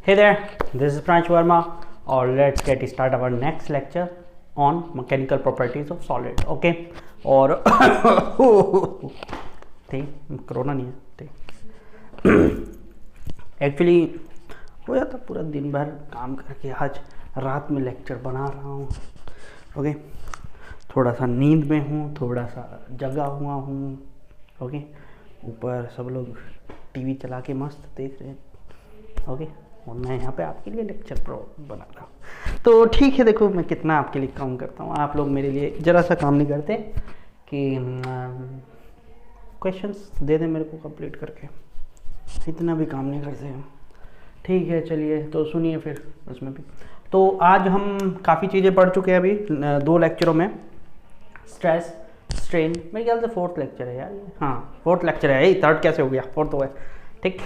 Hey there, this is Pransh Verma, or let's get start our next lecture on mechanical properties of solid. Okay, और corona नहीं है actually हो जाता पूरा दिन भर काम करके आज रात में लेक्चर बना रहा हूँ. ओके, थोड़ा सा नींद में हूँ, थोड़ा सा जगा हुआ हूँ. ओके, ऊपर सब लोग टीवी चला के मस्त देख रहे हैं. ओके, और मैं यहाँ पे आपके लिए लेक्चर बना रहा हूँ. तो ठीक है, देखो मैं कितना आपके लिए काम करता हूँ. आप लोग मेरे लिए ज़रा सा काम नहीं करते कि क्वेश्चंस दे दें मेरे को कंप्लीट करके. इतना भी काम नहीं करते हैं. ठीक है, चलिए तो सुनिए फिर उसमें भी. तो आज हम काफ़ी चीज़ें पढ़ चुके हैं अभी 2 लेक्चरों में. स्ट्रेस स्ट्रेन, मेरे ख्याल से 4th लेक्चर है यार. हाँ 4th लेक्चर है. यही 3rd कैसे हो गया, 4th तो है. ठीक.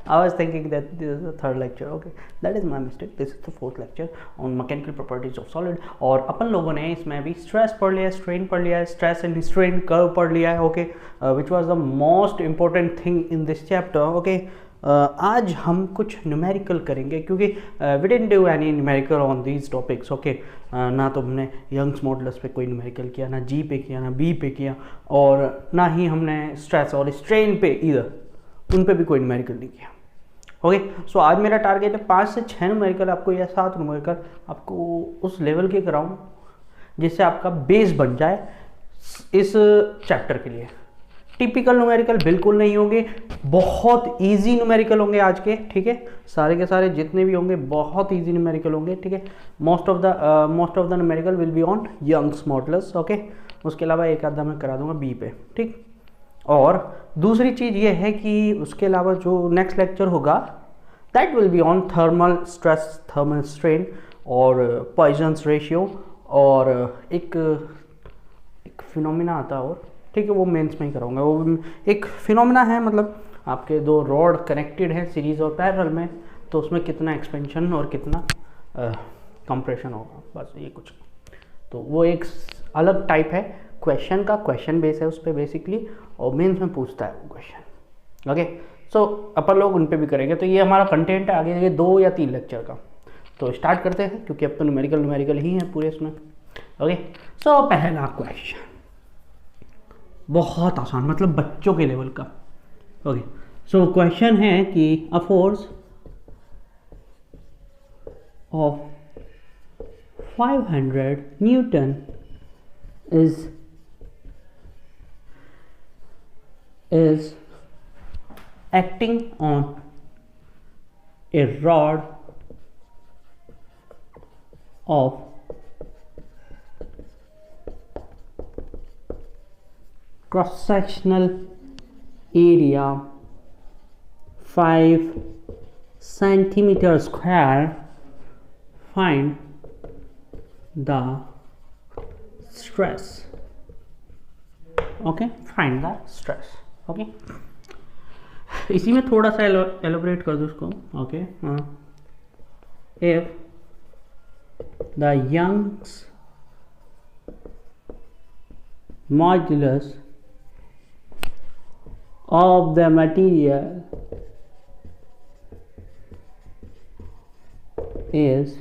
I was thinking that this is the 3rd lecture. Okay, that is my mistake. This is the 4th lecture on mechanical properties of solid. और अपन लोगों ने इसमें भी स्ट्रेस पढ़ लिया, स्ट्रेन पढ़ लिया, स्ट्रेस एंड स्ट्रेन कर्व पढ़ लिया है. Okay, which was the most important thing in this chapter. Okay, आज हम कुछ न्यूमेरिकल करेंगे क्योंकि we didn't do any numerical on these topics. Okay, ना तो हमने यंग्स मॉडुलस पे कोई न्यूमेरिकल किया, ना जी पे किया, ना बी पे किया, और ना ही हमने स्ट्रेस और स्ट्रेन पे इधर उन पे भी कोई न्यूमेरिकल नहीं किया. ओके, सो आज मेरा टारगेट है 5 से 6 न्यूमेरिकल आपको या 7 न्यूमेरिकल आपको उस लेवल के कराऊं जिससे आपका बेस बन जाए इस चैप्टर के लिए. टिपिकल न्यूमेरिकल बिल्कुल नहीं होंगे, बहुत इजी न्यूमेरिकल होंगे आज के. ठीक है, सारे के सारे जितने भी होंगे बहुत इजी न्यूमेरिकल होंगे. ठीक है, most of the numerical will be on Young's modulus. Okay, उसके अलावा एक आधा मैं करा दूंगा बी पे. ठीक, और दूसरी चीज़ ये है कि उसके अलावा जो नेक्स्ट लेक्चर होगा that will be on thermal stress, thermal strain और पॉइजन्स रेशियो, और एक फिनोमिना आता है. और ठीक है, वो मेंस में ही कराऊंगा. वो एक फिनोमिना है, मतलब आपके 2 रॉड कनेक्टेड है सीरीज और पैरेलल में, तो उसमें कितना एक्सपेंशन और कितना कंप्रेशन होगा, बस ये कुछ. तो वो एक अलग टाइप है क्वेश्चन का, क्वेश्चन बेस है उस पर बेसिकली, और मेंस में पूछता है वो क्वेश्चन. ओके, सो अपन लोग उन पे भी करेंगे. तो ये हमारा कंटेंट है आगे ये 2 या 3 लेक्चर का. तो स्टार्ट करते हैं क्योंकि अब तो न्यूमेरिकल ही है पूरे इसमें. ओके, सो पहला क्वेश्चन बहुत आसान, मतलब बच्चों के लेवल का. ओके, सो क्वेश्चन है कि a force of 500 Newton is acting on a rod of cross-sectional area 5 centimeter square. Find the stress. Okay, find the stress. Okay, इसी में थोड़ा सा एलोबरेट कर दो उसको. Okay, if the Young's modulus of the material is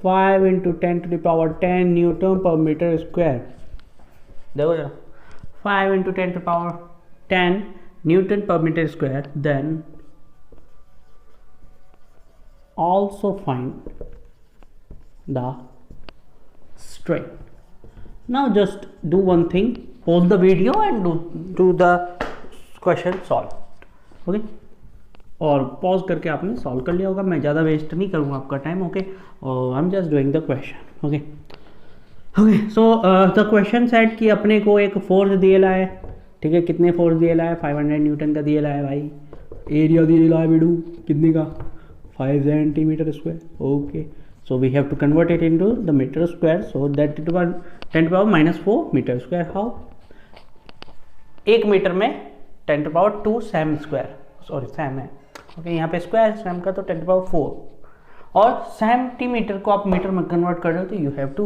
5 into 10 to the power 10 Newton per meter square. देखो जरा, 5 into 10 to the power 10 Newton per meter square. Then also find the strain. Now just do one thing, pause the video and do the question solve. Okay, और pause करके आपने solve कर लिया होगा. मैं ज़्यादा वेस्ट नहीं करूँगा आपका टाइम. ओके, और I am just doing the question. Okay, so the question set कि अपने को एक फोर्स दिया है. ठीक है, कितने फोर्स दिया है? 500 न्यूटन का दिया है भाई. एरिया दिया है बेडू कितने का? 5 centimetre square. Okay, so we have to convert it into the metre square. So that it was 10 to the power -4 metre square. How? 1 metre में 10 to the power 2 cm square. Sorry cm है. Okay, यहाँ पे square same का तो 10 to the power 4. और centimetre को आप metre में कन्वर्ट कर रहे हो तो यू हैव टू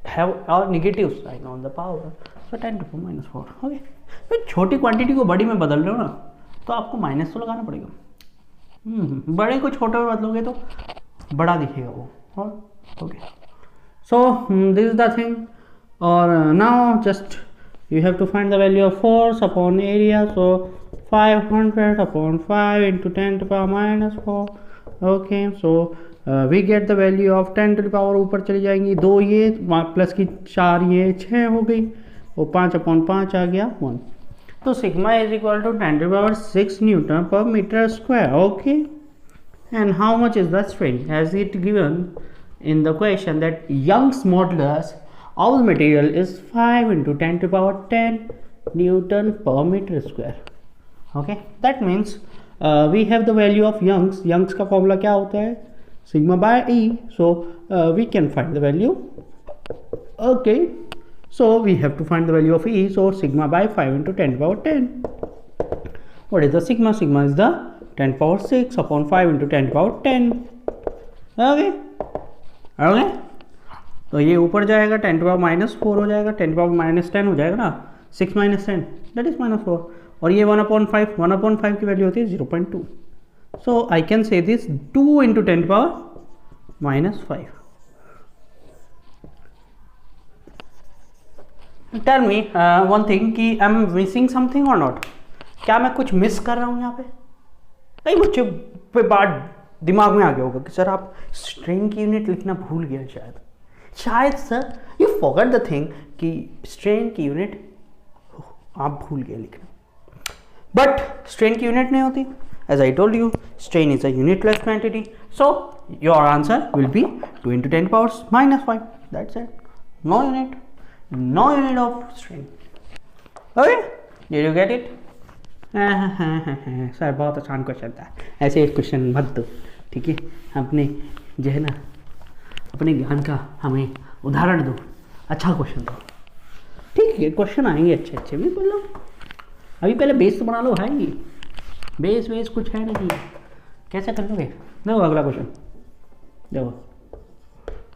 हैव और negative sign on the power. So 10 to the power -4. Okay, तो छोटी क्वांटिटी को बड़ी में बदल रहे हो ना, तो आपको माइनस तो लगाना पड़ेगा। बड़े को छोटे में बदलोगे तो बड़ा दिखेगा वो। Okay, so this is the thing. और now just you have to find the value of force upon area, so 500 upon 5 into 10 to the power minus 4. okay, so we get the value of 10 to the power, ऊपर चली जाएंगी 2 ये plus की 4 ये 6 हो गई और 5 upon 5 आ गया 1। तो sigma is equal to 10 to the power 6 newton पर metre square. Okay, and how much is the strain as it given in the question that Young's modulus of the material is 5 into 10 to the power 10 Newton per meter square. Okay, that means we have the value of Young's का formula क्या होता है, sigma by E, so we can find the value. Okay, so we have to find the value of E, so sigma by 5 into 10 to the power 10. What is the sigma? Sigma is the 10 to the power 6 upon 5 into 10 to the power 10. Okay, okay, तो ये ऊपर जाएगा 10 to the power minus 4 हो जाएगा, 10 to the power minus 10 हो जाएगा ना, 6 minus 10 that is minus 4, और ये 1/5 की वैल्यू होती है 0.2, so I can say this 2 into 10 to the power minus 5. Tell me one thing कि I'm missing something or not? क्या मैं कुछ मिस कर रहा हूँ यहाँ पे? कई बच्चे पे बात दिमाग में आ गया होगा कि सर आप स्ट्रेन की यूनिट लिखना भूल गए शायद sir you forgot the thing कि स्ट्रेन की यूनिट आप भूल गए लिखना, बट स्ट्रेन की यूनिट नहीं होती। As I told you, strain is a unitless quantity, so your answer will be 2 into 10 to the power minus 5. That's it, no unit of strain. Okay, did you get it? Sir बहुत आसान question था, ऐसे एक question मत दो, ठीक है? अपने जो है ना अपने ज्ञान का हमें उदाहरण दो, अच्छा क्वेश्चन दो, ठीक है? क्वेश्चन आएंगे अच्छे भी बोल लो, अभी पहले बेस तो बना लो भाई, बेस कुछ है नहीं, कैसे कर लोगे? देखो अगला क्वेश्चन, देखो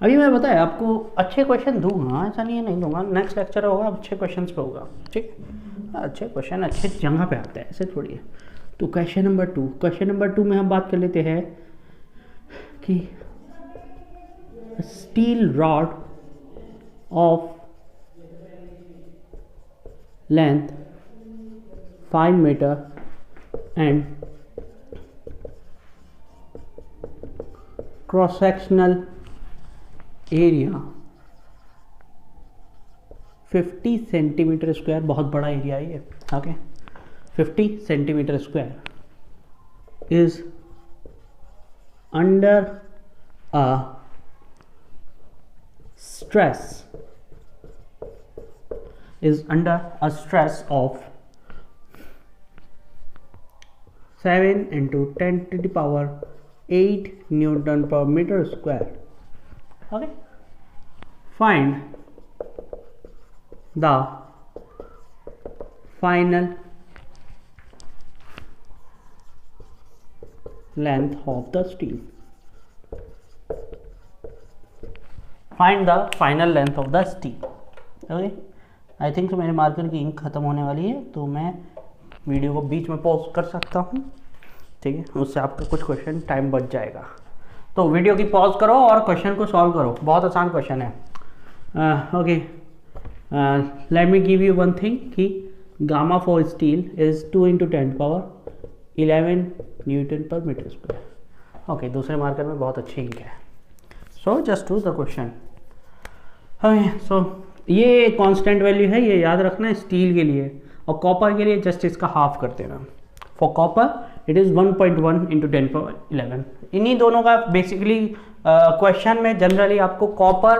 अभी मैं बताया आपको अच्छे क्वेश्चन दूंगा, ऐसा नहीं है नहीं दूंगा, नेक्स्ट लेक्चर होगा अच्छे क्वेश्चन पे होगा, ठीक? अच्छे क्वेश्चन अच्छे जगह पे आते हैं, ऐसे थोड़ी है। तो क्वेश्चन नंबर 2 में हम बात कर लेते हैं कि steel rod of length 5 metre and cross sectional area 50 centimetre square, बहुत बड़ा एरिया है ये, okay? 50 centimetre square is under a stress of 7 into 10 to the power 8 Newton per meter square. Okay, find the final length of the steel. Find the final length of the steel. Okay, I think तो मेरे marker की ink ख़त्म होने वाली है, तो मैं video को बीच में पॉज कर सकता हूँ, ठीक है? उससे आपका कुछ क्वेश्चन टाइम बच जाएगा। तो वीडियो की पॉज करो और क्वेश्चन को सॉल्व करो, बहुत आसान क्वेश्चन है। Okay, let me give you one thing कि gamma for steel is 2 into 10 power 11 newton पर मीटर स्क्वायर। ओके, दूसरे मार्कर में बहुत अच्छी इंक है, so just do the question. Okay, so ये कांस्टेंट वैल्यू है, ये याद रखना है स्टील के लिए, और कॉपर के लिए जस्ट इसका हाफ कर देना। For copper it is 1.1 into 10 power 11। इन्हीं दोनों का बेसिकली क्वेश्चन में जनरली आपको कॉपर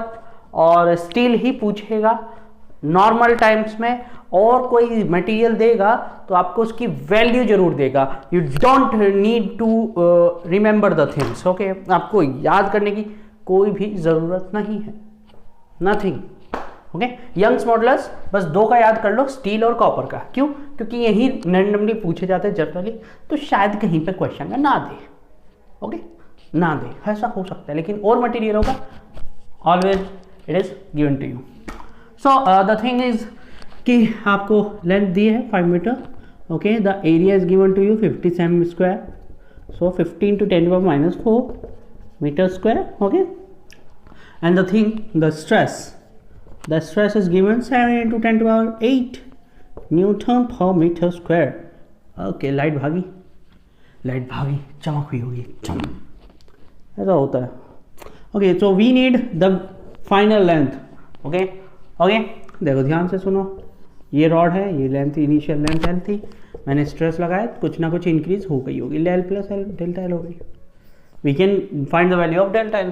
और स्टील ही पूछेगा नॉर्मल टाइम्स में, और कोई मटेरियल देगा तो आपको उसकी वैल्यू जरूर देगा। You don't need to remember the things, okay? आपको याद करने की कोई भी ज़रूरत नहीं है, नथिंग, ओके? यंग्स मॉडुलस बस 2 का याद कर लो, स्टील और कॉपर का। क्यों? क्योंकि यही रैंडमली पूछे जाते हैं जनरली, तो शायद कहीं पे क्वेश्चन में ना दे, ओके? ना दे, ऐसा हो सकता है, लेकिन और मटेरियल होगा always it is given to you. So the thing is कि आपको लेंथ दी है 5 metre Okay, the area is given to you 50 cm square, so 15 to 10 power minus 4 meter square. Okay, and the thing, the stress is given 7 into 10 to power 8 newton पर metre square. Okay, लाइट भागी चमक हुई होगी, चमक ऐसा होता है. Okay, so we need the final length. Okay, देखो ध्यान से सुनो, ये रॉड है, ये लेंथ इनिशियल लेंथ एल थी, मैंने स्ट्रेस लगाया, कुछ ना कुछ इंक्रीज हो गई होगी, L plus L delta L हो गई. We can find the value of delta L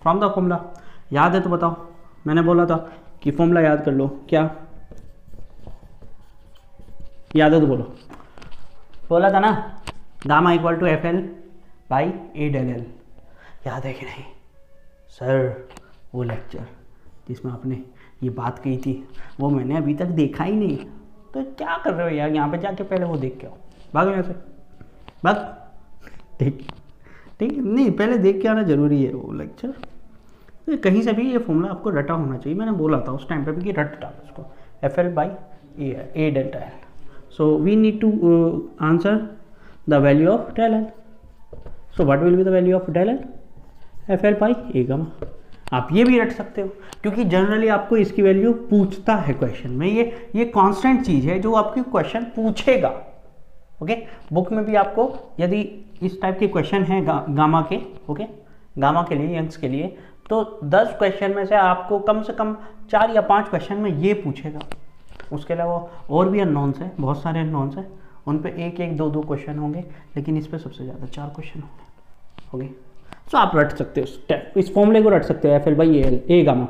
from the formula. याद है तो बताओ, मैंने बोला था कि फॉर्मूला याद कर लो. क्या याद है तो बोलो. बोला था ना, gamma equal to F L by A del L. याद है कि नहीं सर? वो लेक्चर जिसमें आपने ये बात कही थी वो मैंने अभी तक देखा ही नहीं. तो क्या कर रहे हो यार, यहाँ पे जाके पहले वो देख के आओ. भागो यहाँ से, भाग. ठीक नहीं, पहले देख के आना जरूरी है वो लेक्चर. तो कहीं से भी ये फॉर्मूला आपको रटा होना चाहिए. मैंने बोला था उस टाइम पे भी कि रट डाल उसको, F L by A delta L. So we need to answer the value of del L. So what will be the value of del L? FL by A gamma. आप ये भी रट सकते हो क्योंकि जनरली आपको इसकी वैल्यू पूछता है क्वेश्चन में. ये कांस्टेंट चीज़ है जो आपकी क्वेश्चन पूछेगा. ओके, बुक में भी आपको यदि इस टाइप के क्वेश्चन है गामा के, ओके, गामा के लिए, यंग्स के लिए, तो 10 क्वेश्चन में से आपको कम से कम 4 या 5 क्वेश्चन में ये पूछेगा. उसके अलावा और भी अननोन्स है, बहुत सारे अननोन्स हैं, उन पे 1-1, 2-2 क्वेश्चन होंगे, लेकिन इस पे सबसे ज़्यादा 4 क्वेश्चन होंगे. ओके, सो आप रट सकते हो, इस फॉर्मूले को रट सकते हो, F L by A gamma.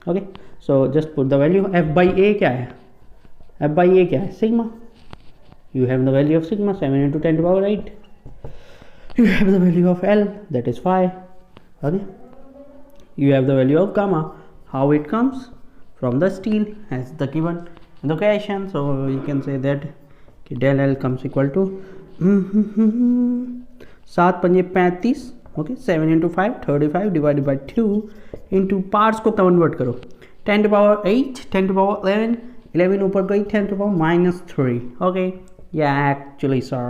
Okay, so just put the value. F by A क्या है? एफ बाई ए क्या है? Sigma. You have the value of sigma 7 into 10 to power 8. You have the value of L, that is 5. Okay, you have the value of gamma, how it comes from the steel as the given in the question. So you can say that del L comes equal to 7 पंजे 35. Okay, 7 into 5 35 divided by 2 into parts को convert करो. 10 to power 8, 10 to power 11, 11 ऊपर गई, 10 to power minus 3. Okay, yeah, actually sir.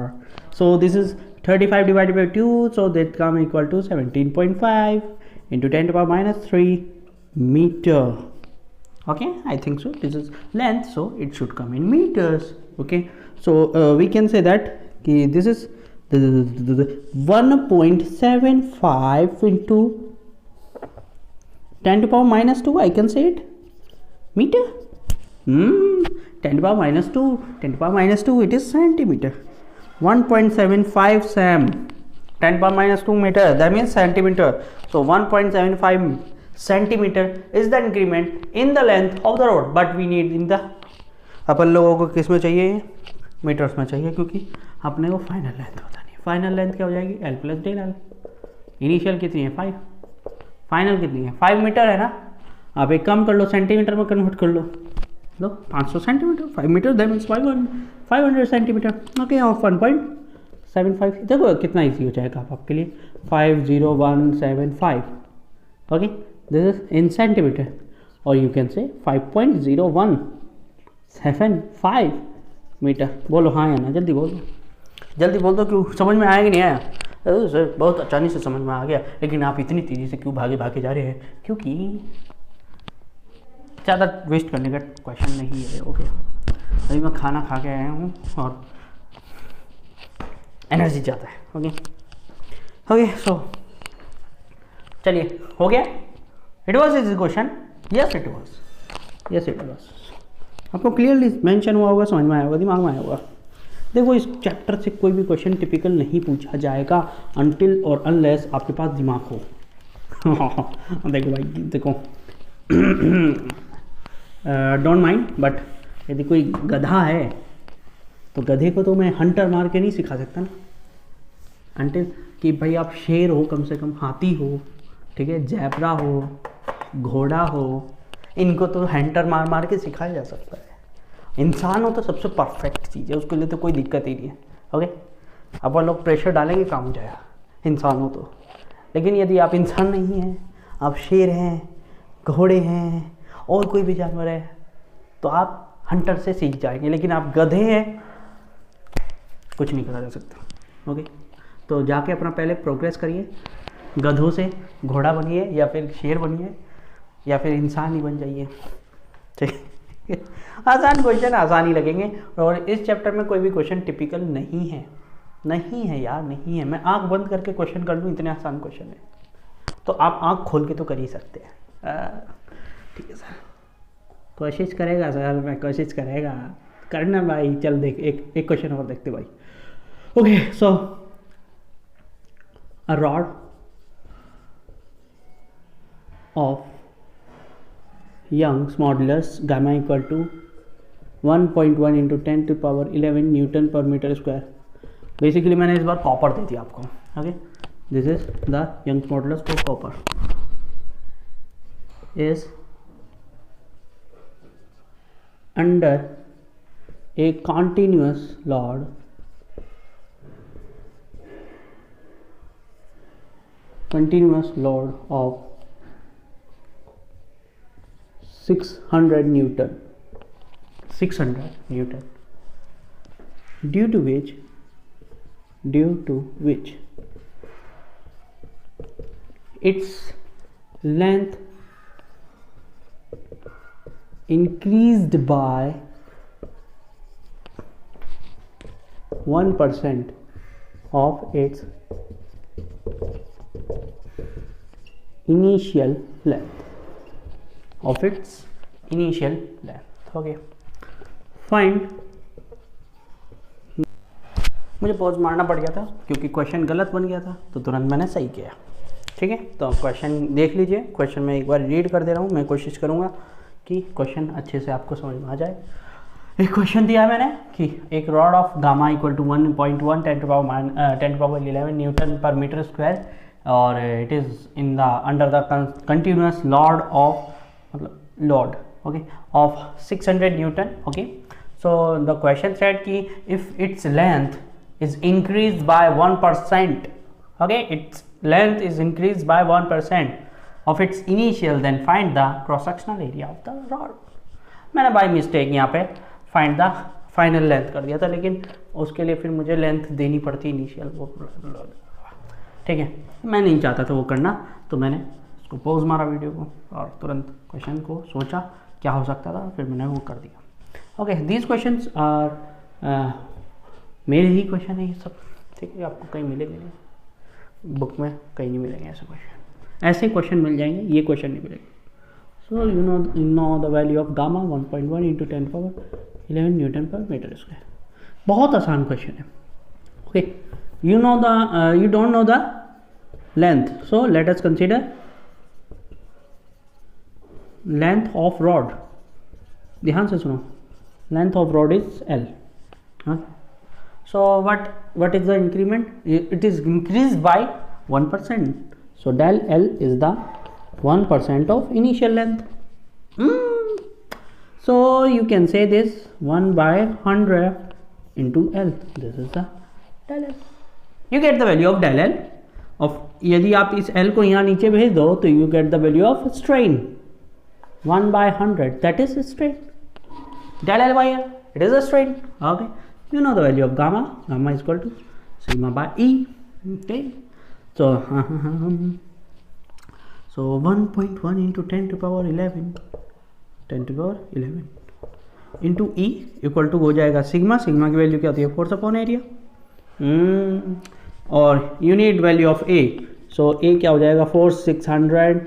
So this is 35 divided by 2, so that come equal to 17.5 into 10 to power minus 3 meter. Okay, I think so. This is length, so it should come in meters. Okay, so we can say that this is the 1.75 into 10 to power minus 2. I can say it meter. 10 to power minus 2, 10 to power minus 2, it is centimeter. 1.75 cm, 10 to power minus 2 meter, that means centimeter. So 1.75 centimeter is the increment in the length of the road, but we need in the, अपन लोगों को किस में चाहिए? Metres में चाहिए, क्योंकि अपने को फाइनल लेंथ होता नहीं. फाइनल लेंथ क्या हो जाएगी? L plus del L. Initial कितनी है? 5. फाइनल कितनी है? 5 मीटर है ना. आप एक काम कर लो, सेंटीमीटर में कन्वर्ट कर लो. 500 centimetre, 5 metre, that means 500 centimetre. Okay, और 1.75. देखो कितना ईजी हो जाएगा आपके लिए. 50175. Okay, this is in centimeter, or you can say 5.0175 metre. बोलो हाँ या ना, जल्दी बोल दो. क्यों, समझ में आया कि नहीं आया? सर बहुत आसानी से समझ में आ गया, लेकिन आप इतनी तेज़ी से क्यों भागे जा रहे हैं? क्योंकि ज़्यादा वेस्ट करने का क्वेश्चन नहीं है. ओके, अभी मैं खाना खा के आया हूँ और एनर्जी ज़्यादा है. ओके, सो चलिए, हो गया. It was is question. Yes it was. आपको क्लियरली मेंशन हुआ होगा, समझ में आया होगा, दिमाग में आया होगा. देखो, इस चैप्टर से कोई भी क्वेश्चन टिपिकल नहीं पूछा जाएगा अनटिल और अनलेस आपके पास दिमाग हो. देखो भाई, देखो, डोंट माइंड, बट यदि कोई गधा है तो गधे को तो मैं हंटर मार के नहीं सिखा सकता ना. अनटिल कि भाई आप शेर हो, कम से कम हाथी हो, ठीक है, जैबरा हो, घोड़ा हो, इनको तो हंटर मार के सिखाया जा सकता है. इंसान हो तो सबसे परफेक्ट चीज़ है, उसके लिए तो कोई दिक्कत ही नहीं है. ओके, अब लोग प्रेशर डालेंगे, काम हो जाएगा. इंसान हो तो. लेकिन यदि आप इंसान नहीं हैं, आप शेर हैं, घोड़े हैं, और कोई भी जानवर है, तो आप हंटर से सीख जाएंगे. लेकिन आप गधे हैं, कुछ नहीं करा जा सकता। ओके, तो जाके अपना पहले प्रोग्रेस करिए, गधों से घोड़ा बनिए या फिर शेर बनिए या फिर इंसान ही बन जाइए, ठीक है। आसान क्वेश्चन आसान ही लगेंगे, और इस चैप्टर में कोई भी क्वेश्चन टिपिकल नहीं है, नहीं है यार, नहीं है। मैं आंख बंद करके क्वेश्चन कर लूँ, इतने आसान क्वेश्चन है, तो आप आंख खोल के तो कर ही सकते हैं। ठीक है सर, कोशिश करेगा सर, मैं कोशिश करेगा करना भाई। चल देख, एक क्वेश्चन और देखते भाई। Okay, so a rod of Young's modulus gamma equal to 1.1 into 10⁻11 newton पर मीटर स्क्वायर। बेसिकली मैंने इस बार कॉपर दे दिया आपको। Okay, this is the Young's modulus for copper is under a continuous load of 600 Newton, due to which its length increased by 1% of its initial length. Okay, find, मुझे pause मारना पड़ गया था क्योंकि क्वेश्चन गलत बन गया था, तो तुरंत मैंने सही किया। ठीक है, तो क्वेश्चन देख लीजिए। क्वेश्चन मैं एक बार रीड कर दे रहा हूँ, मैं कोशिश करूँगा कि क्वेश्चन अच्छे से आपको समझ में आ जाए। एक क्वेश्चन दिया है मैंने कि एक rod of gamma equal to 1.1 10⁻11 newton पर मीटर स्क्वायर, और it is in the under the continuous load of, मतलब लॉड, ओके, ऑफ 600 न्यूटन। Okay, so the question said कि if its length is increase by 1%, okay, its length is increase by 1% of its initial, then find the cross sectional area of the rod। मैंने by mistake यहाँ पे find the final length कर दिया था, लेकिन उसके लिए फिर मुझे लेंथ देनी पड़ती इनिशियल, वो ठीक है, मैं नहीं चाहता था वो करना, तो मैंने उसको पॉज मारा वीडियो को और तुरंत क्वेश्चन को सोचा क्या हो सकता था, फिर मैंने वो कर दिया। ओके, दीज क्वेश्चंस आर मेरे ही क्वेश्चन है ये सब, ठीक है, आपको कहीं मिलेंगे नहीं, बुक में कहीं नहीं मिलेंगे ऐसे क्वेश्चन, ऐसे क्वेश्चन मिल जाएंगे, ये क्वेश्चन नहीं मिलेंगे। So you know the value of gamma 1.1 into 10⁻11 newton पर मीटर स्क्वायर। बहुत आसान क्वेश्चन है। Okay, you don't know the length, so let us consider length of rod. ध्यान से सुनो, length of rod is L। So what is the increment? It is increased by 1%. So del L is the 1% of initial length. So you can say this 1/100 into L. This is the del L. You get the value of del L of, यदि आप इस L को यहाँ नीचे भेज दो तो you get the value of strain 1/100, that is strain. Del L by L, it is a strain. Okay, you know the value of gamma. Gamma is equal to sigma by E. Okay. So 1.1 into 10⁻11 into E equal to हो जाएगा sigma. Sigma की value क्या होती है? Force upon area. और unit value of A, so A क्या हो जाएगा? Force 600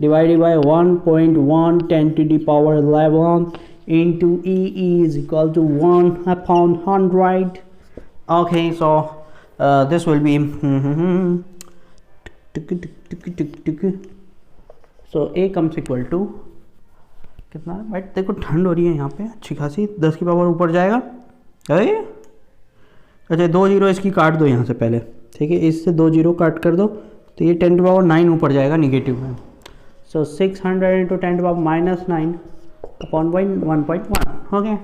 divided by 1.1 10⁻11 into E is equal to 1/100. Okay, so this will be so A comes equal to कितना? बट देखो ठंड हो रही है यहाँ पे अच्छी खासी, 10 की पावर ऊपर जाएगा। अरे अच्छा, 2 जीरो इसकी काट दो यहाँ से पहले, ठीक है, इससे 2 जीरो काट कर दो तो ये 10⁻9 ऊपर जाएगा निगेटिव में। सो 600 इंटू 10⁻−9 अपॉन 1.1। ओके,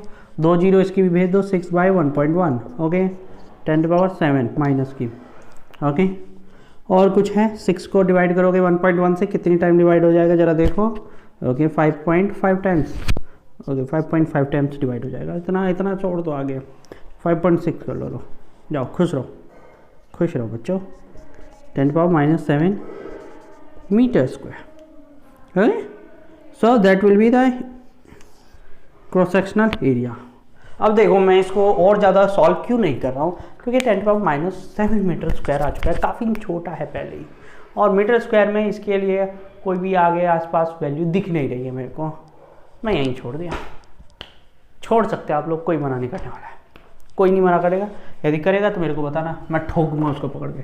2 जीरो इसकी भी भेज दो, 6/1.1। ओके, 10⁻7 माइनस की। ओके, और कुछ है, 6 को डिवाइड करोगे 1.1 से, कितनी टाइम डिवाइड हो जाएगा जरा देखो। Okay, 5.5 times. Okay, 5.5 times divide हो जाएगा। इतना छोड़ दो आगे, 5.6 कर लो। जाओ खुश रहो बच्चों। 10⁻⁻7 metre square. Okay, so that will be the cross sectional area. अब देखो मैं इसको और ज़्यादा सॉल्व क्यों नहीं कर रहा हूँ, क्योंकि 10⁻⁻7 मीटर स्क्वायर आ चुका है, काफ़ी छोटा है पहले ही, और मीटर स्क्वायर में इसके लिए कोई भी आगे आसपास वैल्यू दिख नहीं रही है मेरे को, मैं यहीं छोड़ दिया। छोड़ सकते हैं आप लोग, कोई मना नहीं करने वाला है, कोई नहीं मना करेगा। यदि करेगा तो मेरे को बताना, मैं ठोकूंगा उसको पकड़ के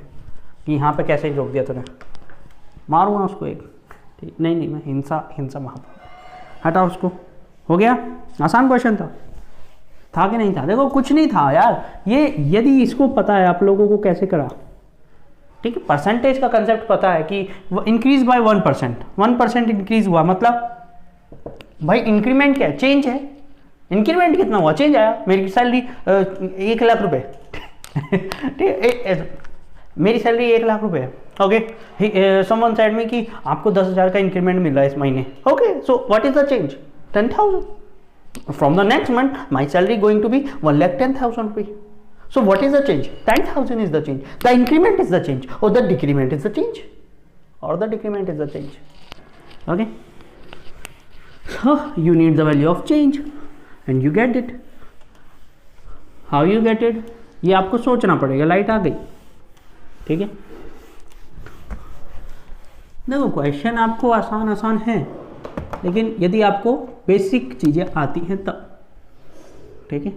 कि यहाँ पे कैसे रोक दिया तूने, मारूंगा उसको एक। ठीक, नहीं मैं हिंसा वहाँ हटा उसको। हो गया, आसान क्वेश्चन था कि नहीं था? देखो कुछ नहीं था यार, ये यदि इसको पता है आप लोगों को कैसे करा, ठीक है, परसेंटेज का कंसेप्ट पता है कि इंक्रीज बाय 1% इंक्रीज हुआ, मतलब भाई इंक्रीमेंट क्या है? चेंज है। इंक्रीमेंट कितना हुआ? चेंज आया। मेरी सैलरी 1 लाख रुपए ठीक, मेरी सैलरी 1 लाख रुपए है। ओके, समवन सेड मी कि आपको 10,000 का इंक्रीमेंट मिल रहा है इस महीने। Okay, so what is the change? 10,000। From the next month, my salary going to be 1,10,000 rupees. So what is the change? 10,000 is the change. The increment is the change, or the decrement is the change, or the decrement is the change. Okay. So you need the value of change, and you get it. How you get it? ये आपको सोचना पड़ेगा। Light आ गई, ठीक है। देखो question आपको आसान है, लेकिन यदि आपको बेसिक चीज़ें आती हैं तब, ठीक है,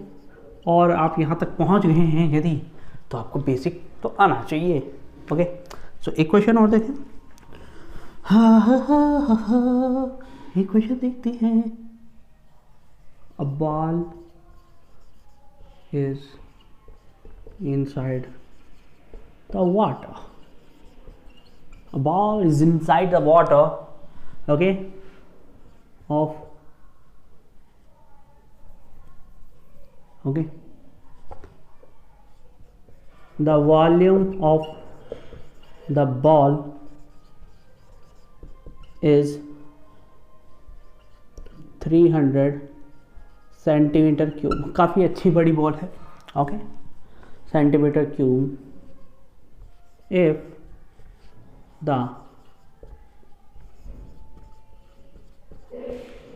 और आप यहाँ तक पहुँच गए हैं यदि, तो आपको बेसिक तो आना चाहिए। ओके, सो एक क्वेश्चन और देखें। एक क्वेश्चन देखते हैं। A ball is inside the water. A ball is inside the water, okay, of okay, the volume of the ball is 300 centimetre cube. काफ़ी अच्छी बड़ी बॉल है। Okay, centimetre cube. If the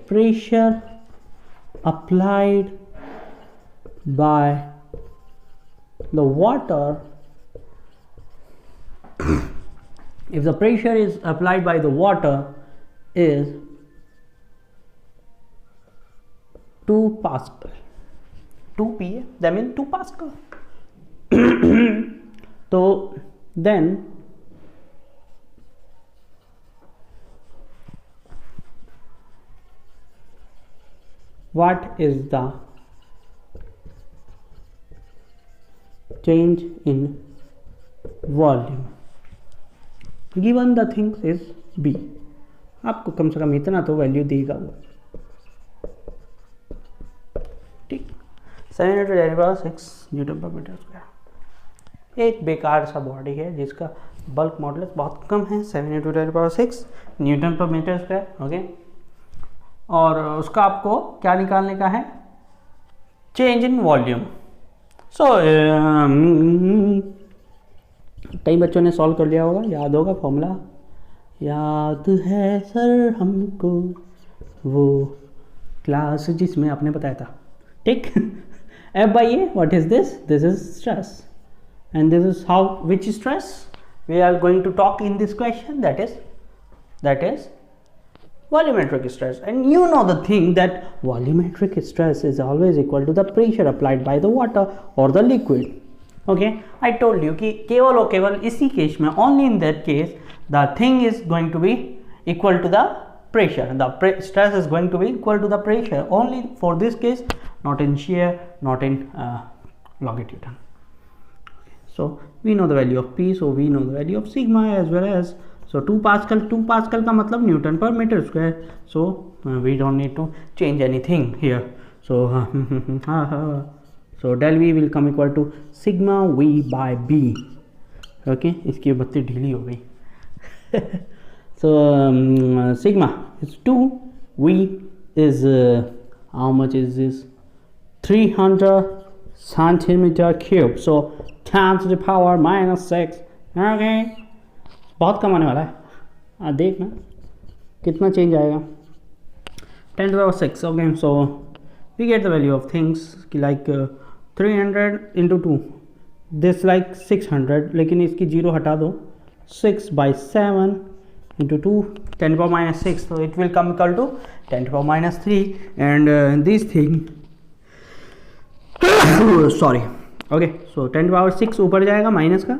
pressure applied by the water if the pressure is applied by the water is 2 Pascal, 2 PA, that means 2 Pascal. So then what is the change in volume given the things is B? आपको कम से कम इतना तो value देगा वो, ठीक। 7×10⁻⁶ Newton पर metre square एक बेकार सा बॉडी है जिसका बल्क मॉडुलस बहुत कम है, 7×10⁻⁶ न्यूटन पर मीटर स्क्वायर। ओके, और उसका आपको क्या निकालने का है? Change in volume. सो कई बच्चों ने सॉल्व कर लिया होगा, याद होगा फॉर्मूला, याद है सर हमको वो क्लास जिसमें आपने बताया था, ठीक। F/A, what is this? This is stress, and this is how, which stress we are going to talk in this question, that is volumetric stress. And you know the thing that volumetric stress is always equal to the pressure applied by the water or the liquid. Okay, I told you कि केवल और केवल इसी case में, only in that case the thing is going to be equal to the pressure, the stress is going to be equal to the pressure only for this case, not in shear, not in longitudinal. So we know the value of P, so we know the value of sigma as well as, so 2 Pascal का मतलब newton पर metre square, so we don't need to change anything here, so so del V will come equal to sigma V by B. Okay, इसकी बत्ती ढीली हो गई। So sigma is 2, V is how much is this? 300 centimeter cube, so 10⁻⁶. Okay, बहुत कम आने वाला है. देखना कितना चेंज आएगा. 10⁻⁶. Okay, so we get the value of things like 300 into 2 this like 600, लेकिन इसकी 0 हटा दो. 6/7 into 2 10⁻⁶, so it will come equal to 10⁻³ and this thing sorry. okay, so 10⁻⁶ ऊपर जाएगा माइनस का,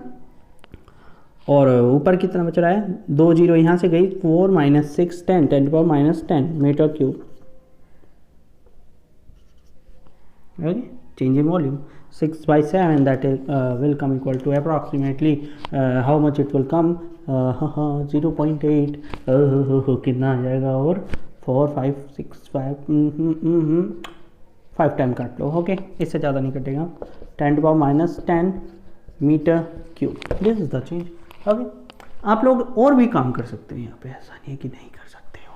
और ऊपर कितना बच रहा है, 2 0 यहाँ से गई, 4 - 6 10 10⁻10 metre cube. okay, change in volume 6/7 that will come equal to approximately how much it will come 0.8 कितना आ जाएगा, और 4 5 6 5 टाइम काट लो. ओके, इससे ज़्यादा नहीं कटेगा. 10⁻10 metre cube, this is the change. Okay, आप लोग और भी काम कर सकते हैं यहाँ पे, ऐसा नहीं है कि नहीं कर सकते हो.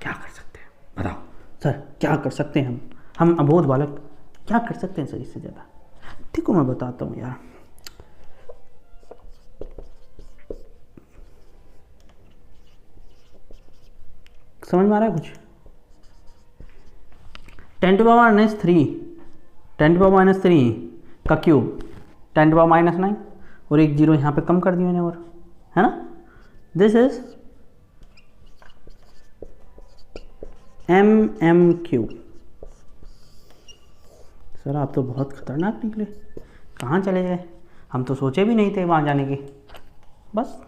क्या कर सकते हैं बताओ सर, क्या कर सकते हैं हम अबोध बालक क्या कर सकते हैं सर इससे ज़्यादा? देखो मैं बताता हूँ यार. समझ में आ रहा है कुछ? 10⁻³ का क्यूब 10⁻⁹, और एक 0 यहाँ पे कम कर दिया मैंने, और है ना. This is mm³. सर आप तो बहुत खतरनाक निकले, कहाँ चले गए? हम तो सोचे भी नहीं थे वहाँ जाने की. बस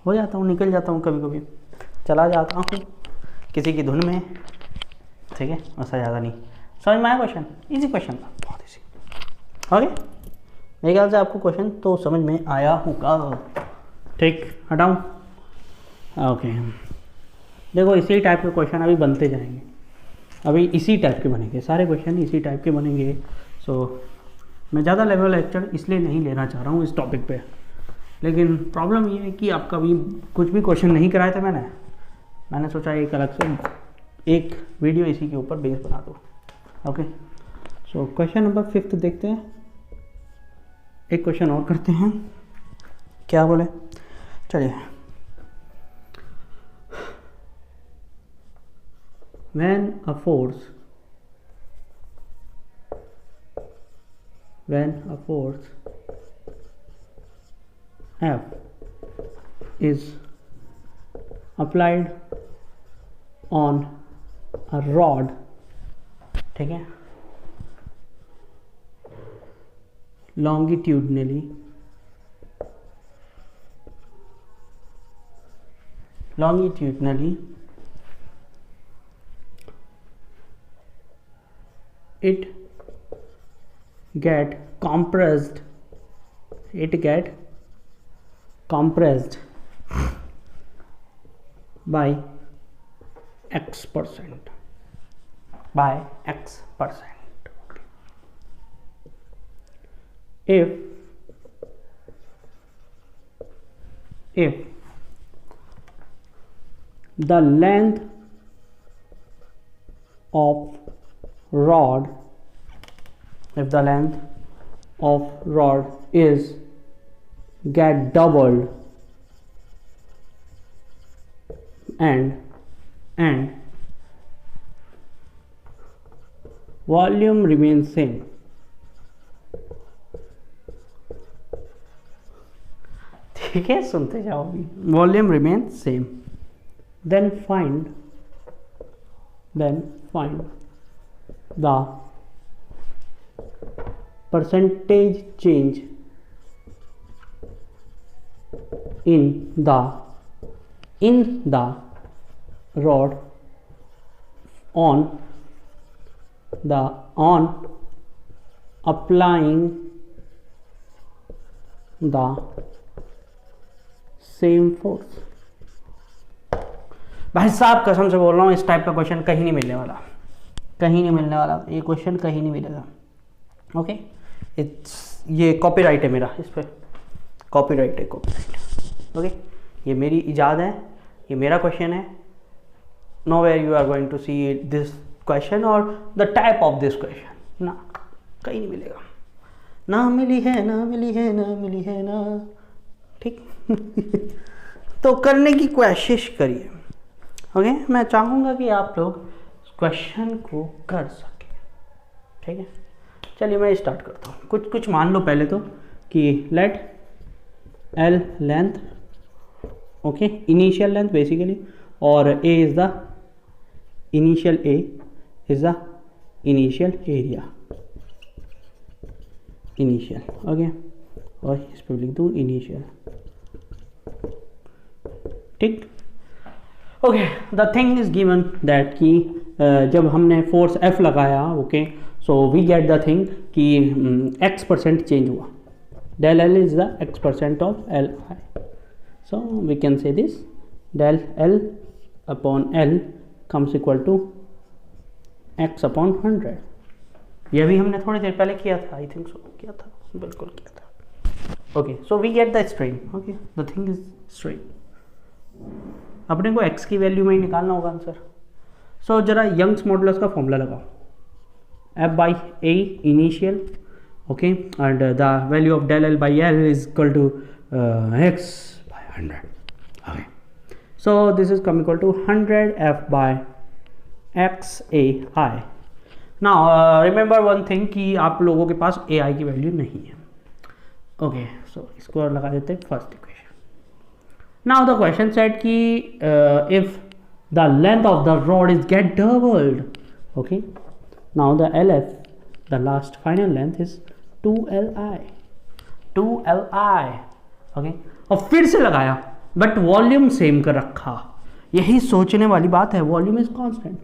हो जाता हूँ, निकल जाता हूँ कभी कभी, चला जाता हूँ किसी की धुन में. ठीक है, ऐसा ज़्यादा नहीं. समझ में आया क्वेश्चन? इजी क्वेश्चन था, बहुत इजी. ओके, मेरे ख्याल से आपको क्वेश्चन तो समझ में आया होगा. ठीक, हटाऊँ. ओके, देखो इसी टाइप के क्वेश्चन अभी बनते जाएंगे. अभी इसी टाइप के बनेंगे, सारे क्वेश्चन इसी टाइप के बनेंगे. सो मैं ज़्यादा लेवल लेक्चर इसलिए नहीं लेना चाह रहा हूँ इस टॉपिक पे, लेकिन प्रॉब्लम ये है कि आपका भी कुछ भी क्वेश्चन नहीं कराए थे मैंने सोचा एक अलग से एक वीडियो इसी के ऊपर बेस बना दो. ओके, सो क्वेश्चन नंबर 5 देखते हैं. एक क्वेश्चन और करते हैं, क्या बोले, चलिए. When a force F is applied on a rod, ठीक है, longitudinally it get compressed by X%. If the length of rod is get doubled and volume remains same. ठीक है, सुनते जाओ भी. Volume remain same, then find the percentage change in the rod on applying the same force. भाई साहब कसम से बोल रहा हूँ, इस टाइप का क्वेश्चन कहीं नहीं मिलने वाला, ये क्वेश्चन कहीं नहीं मिलेगा. ओके, ये कॉपीराइट है मेरा, इस पर कॉपीराइट है. ओके, ये मेरी इजाद है, ये मेरा क्वेश्चन है. nowhere you are going to see this question or the type of this question, ना, कहीं नहीं मिलेगा. ना मिली है ना मिली है ना मिली है ना, ठीक। तो करने की कोशिश करिए, ओके। मैं चाहूँगा कि आप लोग क्वेश्चन को कर सकें, ठीक है। चलिए मैं स्टार्ट करता हूँ। कुछ मान लो पहले तो कि let L length, okay, initial length basically, और A is the initial, A is the initial area, initial, okay, और इस पर लिख दूँ इनिशियल, ठीक। Okay, the thing is given that कि जब हमने फोर्स F लगाया, okay, so we get the thing कि x% चेंज हुआ, del L is the x% of L I, so we can say this del L upon L comes equal to x upon 100। यह भी हमने थोड़ी देर पहले किया था, आई थिंक सो किया था, बिल्कुल किया था। Okay, so we get the strain, okay, the thing is strain. अपने को x की वैल्यू में ही निकालना होगा आंसर। सो जरा यंग्स मॉडुलस का फॉर्मूला लगाओ, F by A initial, okay, and the value of del L by L is equal to x by 100, okay. So this is come equal to 100 F by x A I। Now remember one thing कि आप लोगों के पास ए आई की value नहीं है, okay. सो इसको लगा देते हैं first equation. Now the question set कि if the length of the rod is get doubled, okay, now the LF, the last final length is 2LI, 2LI, okay. और फिर से लगाया बट वॉल्यूम सेम कर रखा। यही सोचने वाली बात है, वॉल्यूम इज कांस्टेंट,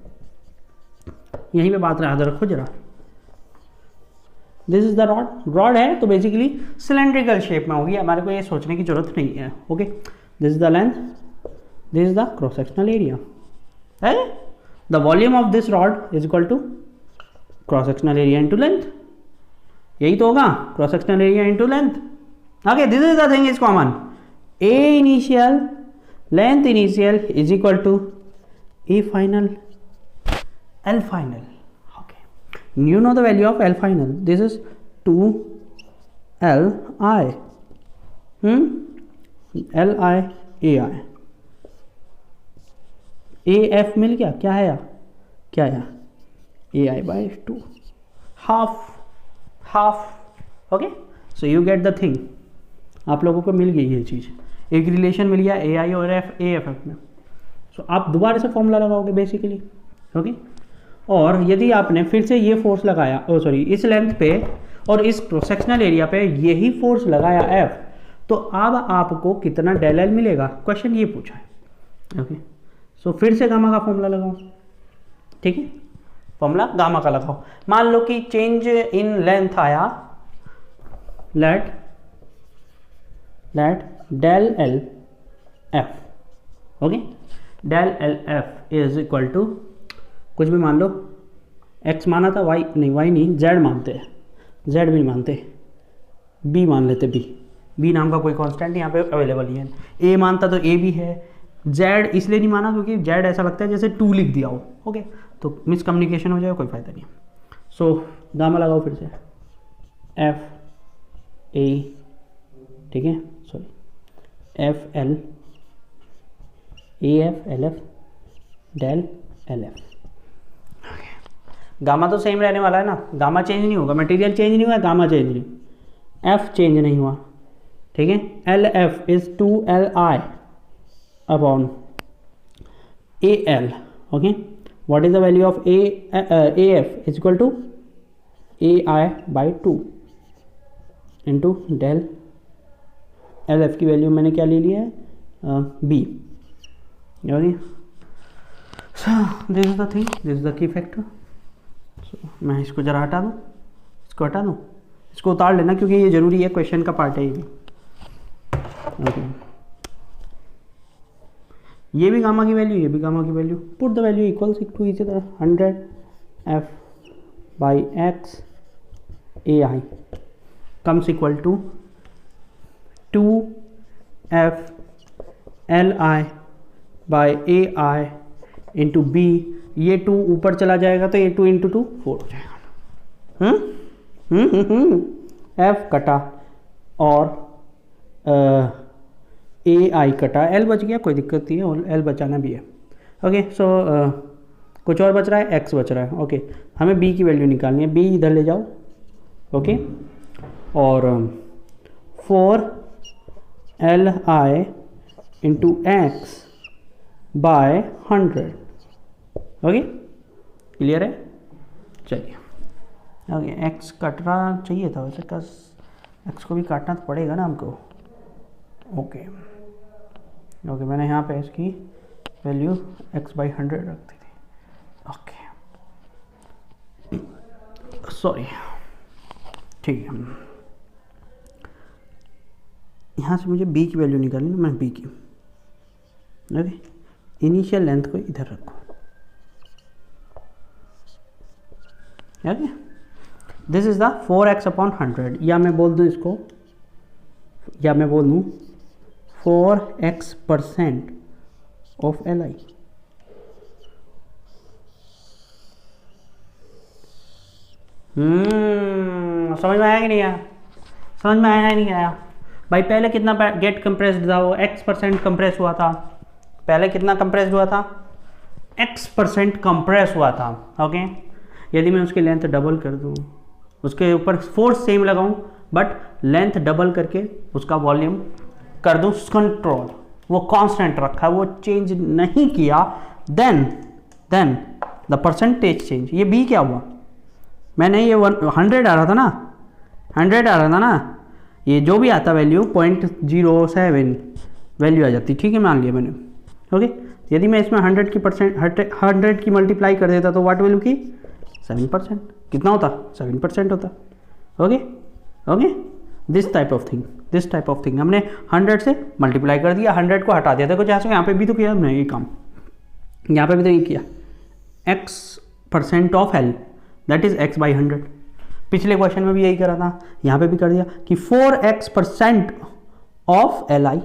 यहीं पे बात याद रखो जरा। दिस इज द रॉड है तो बेसिकली सिलेंड्रिकल शेप में होगी, हमारे को ये सोचने की जरूरत नहीं है, okay. This is the length, this is the cross sectional area, है। The volume of this rod is equal to cross sectional area into length, यही तो होगा, cross sectional area into length, okay. This is the thing is common, A initial length initial is equal to A final L final, okay. You know the value of L final. This is 2LI, LI AI, AF मिल गया, क्या है यार, क्या है AI by 2, half, okay. So you get the thing, आप लोगों को मिल गई ये चीज़, एक रिलेशन मिल गया AI और AFF में। सो आप दोबारा से फॉर्मूला लगाओगे बेसिकली, ओके। और यदि आपने फिर से ये फोर्स लगाया, इस लेंथ पे और इस क्रॉस सेक्शनल एरिया पे यही फोर्स लगाया F, तो अब आपको कितना del L मिलेगा, क्वेश्चन ये पूछा है, ओके। सो फिर से गामा का फॉर्मूला लगाओ, ठीक है, फॉर्मूला गामा का लगाओ। मान लो कि चेंज इन लेंथ आया, let del L F, okay, del L F is equal to कुछ भी मान लो, x माना था, y नहीं, z मानते हैं, z भी नहीं मानते, b मान लेते, b नाम का कोई कांस्टेंट यहाँ पे अवेलेबल ही है। a मानता तो a भी है, z इसलिए नहीं माना क्योंकि z ऐसा लगता है जैसे 2 लिख दिया हो, ओके, तो मिसकम्युनिकेशन हो जाए, कोई फायदा नहीं। सो गामा लगाओ फिर से, F A, ठीक है, F L AF LF del LF, gamma तो सेम रहने वाला है ना, गामा चेंज नहीं होगा, मटेरियल चेंज नहीं हुआ, गामा चेंज नहीं, F चेंज नहीं हुआ, ठीक है। LF is 2LI upon AL, okay. What is the value of AF is equal to AI by 2 into del LF की वैल्यू मैंने क्या ले लिया है, B, okay. So this is the thing, this is the key factor. मैं इसको जरा हटा दूँ, इसको हटा दूँ, इसको उतार लेना क्योंकि ये ज़रूरी है, क्वेश्चन का पार्ट है ये भी, ओके। ये भी गामा की वैल्यू, ये भी गामा की value, put the value equals to each other, 100 F by X AI comes equal to 2F LI by AI into B, ये 2 ऊपर चला जाएगा तो ये 2 इंटू 2 4 हो जाएगा, एफ कटा और ए आई कटा, एल बच गया, कोई दिक्कत नहीं है, और एल बचाना भी है। ओके सो कुछ और बच रहा है, एक्स बच रहा है। ओके हमें बी की वैल्यू निकालनी है, बी इधर ले जाओ। ओके और 4li into X by 100। Okay clear है, चलिए। ओके एक्स कटना चाहिए था वैसे, कस एक्स को भी काटना तो पड़ेगा ना हमको। ओके ओके मैंने यहाँ पे इसकी वैल्यू x बाई 100 रख दी थी। ओके सॉरी, ठीक है। यहाँ से मुझे b की वैल्यू निकालनी है, मैं b की। ओके इनिशियल लेंथ को इधर रखो। Okay this is the 4x upon 100, या मैं बोल दूँ इसको, या मैं बोल दूँ 4x% ऑफ li। समझ में आया कि नहीं आया? समझ में आया नहीं आया भाई? पहले कितना गेट कंप्रेस्ड था, वो x% कंप्रेस हुआ था। पहले कितना कंप्रेस्ड हुआ था? x% कंप्रेस हुआ था। ओके यदि मैं उसकी लेंथ डबल कर दूँ, उसके ऊपर फोर्स सेम लगाऊं बट लेंथ डबल करके उसका वॉल्यूम कर दूं कंट्रोल, वो कांस्टेंट रखा है, वो चेंज नहीं किया, देन द परसेंटेज चेंज। ये बी क्या हुआ? मैंने ये 100 आ रहा था ना, 100 आ रहा था ना, ये जो भी आता वैल्यू 0.07 वैल्यू आ जाती, ठीक है मान लिया मैंने। ओके यदि मैं इसमें 100 की मल्टीप्लाई कर देता तो वाट वैल्यू की 7%, कितना होता? 7% होता। Okay okay this type of thing हमने 100 से मल्टीप्लाई कर दिया, 100 को हटा दिया। देखो जैसे यहाँ पे भी तो किया हमने ये काम, यहाँ पे भी तो ये किया, x% of l that is x by 100। पिछले क्वेश्चन में भी यही करा था, यहाँ पे भी कर दिया कि 4x% ऑफ li।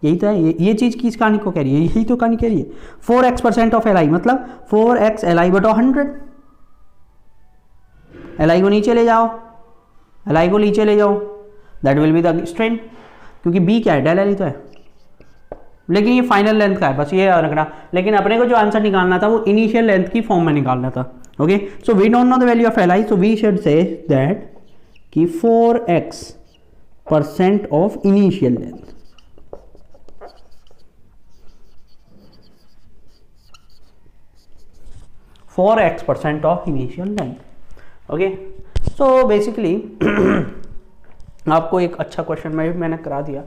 यही तो है, ये चीज़ किस कहानी को कह रही है? यही तो कहानी कह रही है। 4x% ऑफ li मतलब 4x li बटा 100। li को नीचे ले जाओ, li को नीचे ले जाओ, that will be the strain, क्योंकि b क्या है? डेल एल ही तो है। लेकिन ये फाइनल लेंथ का है, बस ये रखना। लेकिन अपने को जो आंसर निकालना था वो इनिशियल लेंथ की फॉर्म में निकालना था। Okay so we don't know the value of li, so we should say that कि 4x% of initial length. For x% of initial length. Okay so basically आपको एक अच्छा क्वेश्चन मैंने करा दिया,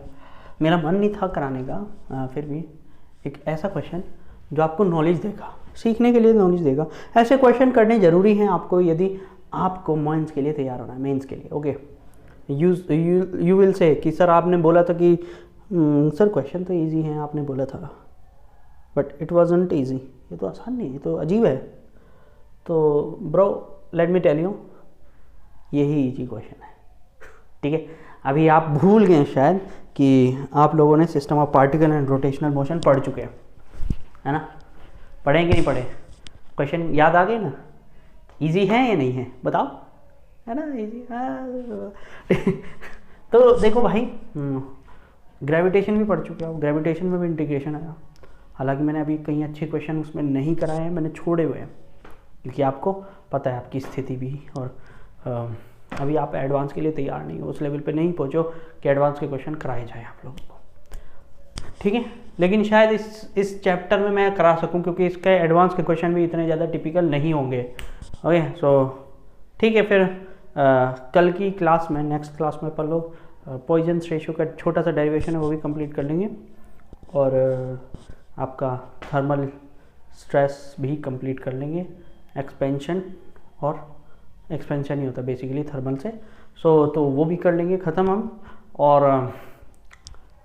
मेरा मन नहीं था कराने का, फिर भी एक ऐसा क्वेश्चन जो आपको नॉलेज देगा, सीखने के लिए नॉलेज देगा। ऐसे क्वेश्चन करने जरूरी हैं आपको यदि आपको मेंस के लिए तैयार होना है, मेंस के लिए। ओके यू विल से कि सर आपने बोला था कि सर क्वेश्चन तो इजी हैं आपने बोला था, बट इट वाजंट इजी। ये तो आसान नहीं, ये तो अजीब है। तो bro let me tell you, यही इजी क्वेश्चन है, ठीक है। अभी आप भूल गए शायद कि आप लोगों ने system of particle and rotational motion पढ़ चुके हैं, है ना? पढ़े कि नहीं पढ़े? क्वेश्चन याद आ गए ना? इजी है या नहीं है बताओ, है ना? इजी तो देखो भाई, ग्रेविटेशन भी पढ़ चुके हो, ग्रेविटेशन में भी इंटीग्रेशन आया। हालांकि मैंने अभी कहीं अच्छे क्वेश्चन उसमें नहीं कराए हैं, मैंने छोड़े हुए हैं, क्योंकि आपको पता है आपकी स्थिति भी, और अभी आप एडवांस के लिए तैयार नहीं हो, उस लेवल पे नहीं पहुंचो कि एडवांस के क्वेश्चन कराए जाए आप लोगों को, ठीक है। लेकिन शायद इस चैप्टर में मैं करा सकूं, क्योंकि इसके एडवांस के क्वेश्चन भी इतने ज़्यादा टिपिकल नहीं होंगे। ओके सो ठीक है, फिर कल की क्लास में, नेक्स्ट क्लास में अपन लोग पॉइजन्स रेशियो का छोटा सा डेरिवेशन है वो भी कंप्लीट कर लेंगे, और आपका थर्मल स्ट्रेस भी कंप्लीट कर लेंगे, एक्सपेंशन और एक्सपेंशन ही होता है बेसिकली थर्मल से। तो वो भी कर लेंगे ख़त्म हम, और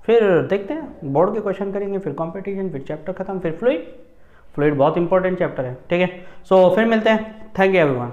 फिर देखते हैं बोर्ड के क्वेश्चन करेंगे, फिर कंपटीशन, फिर चैप्टर ख़त्म, फिर फ्लूइड बहुत इंपॉर्टेंट चैप्टर है, ठीक है। सो फिर मिलते हैं, थैंक यू एवरीवन।